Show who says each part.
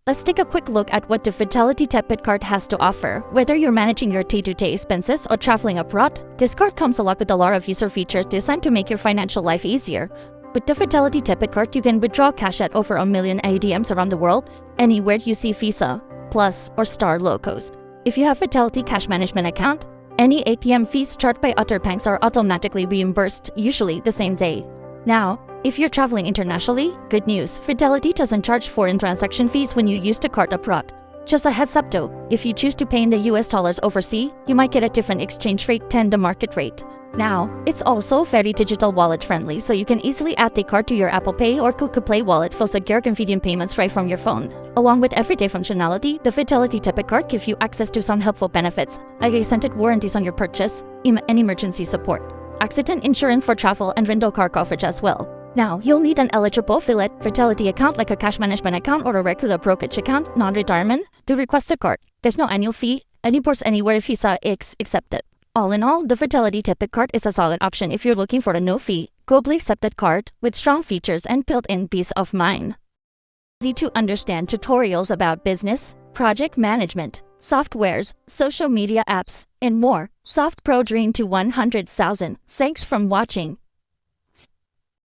Speaker 1: Let's take a quick look at what the Fidelity TepidCard has to offer. Whether you're managing your day-to-day expenses or traveling abroad, this card comes along with a lot of user features designed to make your financial life easier. With the Fidelity TepidCard, you can withdraw cash at over 1 million ATMs around the world, anywhere you see Visa, Plus, or Star logos. If you have Fidelity Cash Management account, any ATM fees charged by other banks are automatically reimbursed, usually the same day. Now, if you're traveling internationally, good news, Fidelity doesn't charge foreign transaction fees when you use the card abroad. Just a heads up though, if you choose to pay in the US dollars overseas, you might get a different exchange rate than the market rate. Now, it's also very digital wallet friendly, so you can easily add the card to your Apple Pay or Google Play wallet for secure convenient payments right from your phone. Along with everyday functionality, the Fidelity TepidCard gives you access to some helpful benefits, like extended warranties on your purchase, and emergency support, accident insurance for travel, and rental car coverage as well. Now, you'll need an eligible Fidelity account like a cash management account or a regular brokerage account, non-retirement, to request a card. There's no annual fee, and imports anywhere Visa is accepted. All in all, the Fidelity TepidCard is a solid option if you're looking for a no-fee, globally accepted card with strong features and built-in peace of mind. Easy-to-understand tutorials about business, project management, softwares, social media apps, and more. Softpro dream to 100,000. Thanks for watching.